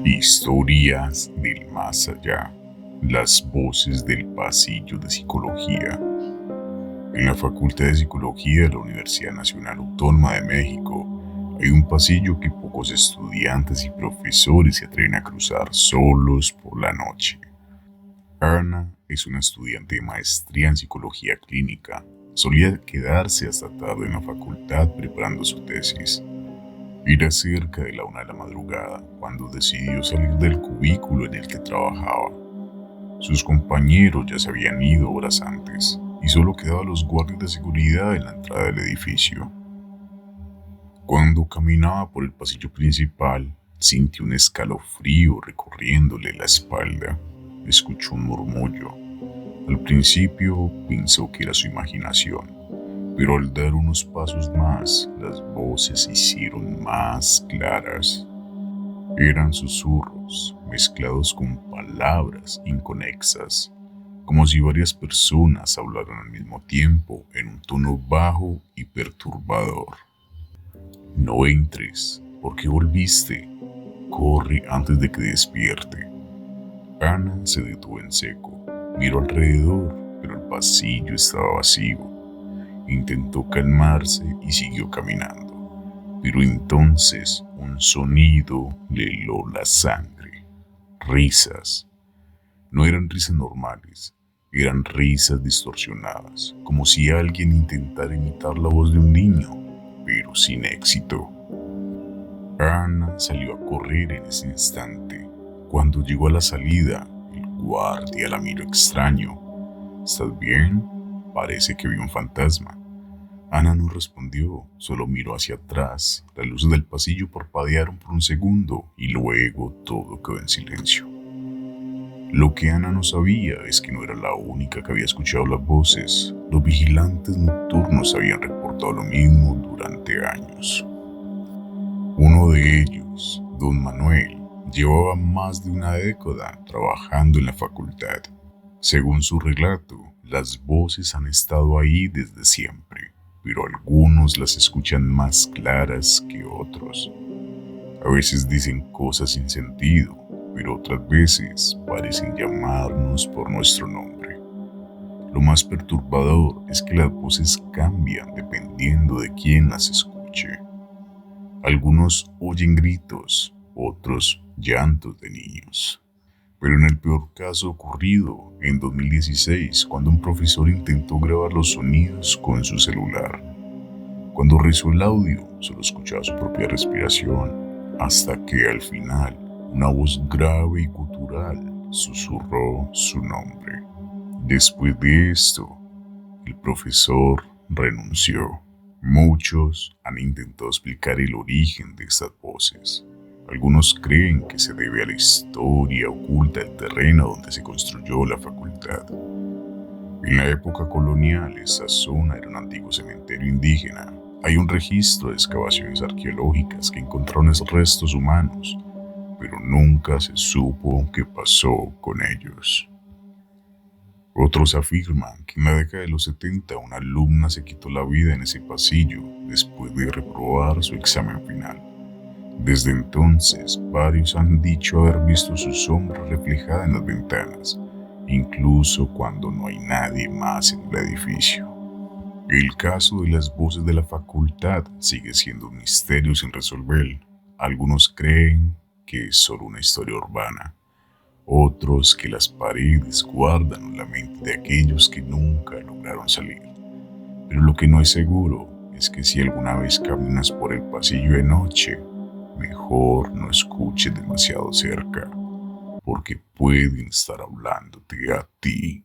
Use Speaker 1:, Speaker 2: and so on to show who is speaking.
Speaker 1: Historias del más allá. Las voces del pasillo de psicología. En la Facultad de Psicología de la Universidad Nacional Autónoma de México hay un pasillo que pocos estudiantes y profesores se atreven a cruzar solos por la noche. Ana es una estudiante de maestría en psicología clínica. Solía quedarse hasta tarde en la facultad preparando su tesis. Era cerca de la 1 de la madrugada cuando decidió salir del cubículo en el que trabajaba. Sus compañeros ya se habían ido horas antes y solo quedaban los guardias de seguridad en la entrada del edificio. Cuando caminaba por el pasillo principal, sintió un escalofrío recorriéndole la espalda. Escuchó un murmullo. Al principio pensó que era su imaginación, pero al dar unos pasos más, las voces se hicieron más claras. Eran susurros mezclados con palabras inconexas, como si varias personas hablaran al mismo tiempo en un tono bajo y perturbador. No entres, ¿por qué volviste? Corre antes de que despierte. Ana se detuvo en seco, miró alrededor, pero el pasillo estaba vacío. Intentó calmarse y siguió caminando, pero entonces un sonido le heló la sangre. Risas. No eran risas normales, eran risas distorsionadas, como si alguien intentara imitar la voz de un niño, pero sin éxito. Ana salió a correr en ese instante. Cuando llegó a la salida, el guardia la miró extraño. ¿Estás bien? Parece que vio un fantasma. Ana no respondió, solo miró hacia atrás. Las luces del pasillo parpadearon por un segundo y luego todo quedó en silencio. Lo que Ana no sabía es que no era la única que había escuchado las voces. Los vigilantes nocturnos habían reportado lo mismo durante años. Uno de ellos, don Manuel, llevaba más de una década trabajando en la facultad. Según su relato, las voces han estado ahí desde siempre, pero algunos las escuchan más claras que otros. A veces dicen cosas sin sentido, pero otras veces parecen llamarnos por nuestro nombre. Lo más perturbador es que las voces cambian dependiendo de quién las escuche. Algunos oyen gritos, otros llantos de niños. Pero en el peor caso ocurrido en 2016, cuando un profesor intentó grabar los sonidos con su celular. Cuando revisó el audio, solo escuchaba su propia respiración, hasta que al final, una voz grave y gutural susurró su nombre. Después de esto, el profesor renunció. Muchos han intentado explicar el origen de estas voces. Algunos creen que se debe a la historia oculta del terreno donde se construyó la facultad. En la época colonial, esa zona era un antiguo cementerio indígena. Hay un registro de excavaciones arqueológicas que encontraron esos restos humanos, pero nunca se supo qué pasó con ellos. Otros afirman que en la década de los 70 una alumna se quitó la vida en ese pasillo después de reprobar su examen final. Desde entonces, varios han dicho haber visto su sombra reflejada en las ventanas, incluso cuando no hay nadie más en el edificio. El caso de las voces de la facultad sigue siendo un misterio sin resolver. Algunos creen que es solo una historia urbana, otros que las paredes guardan la mente de aquellos que nunca lograron salir. Pero lo que no es seguro es que si alguna vez caminas por el pasillo de noche, mejor no escuches demasiado cerca, porque pueden estar hablándote a ti.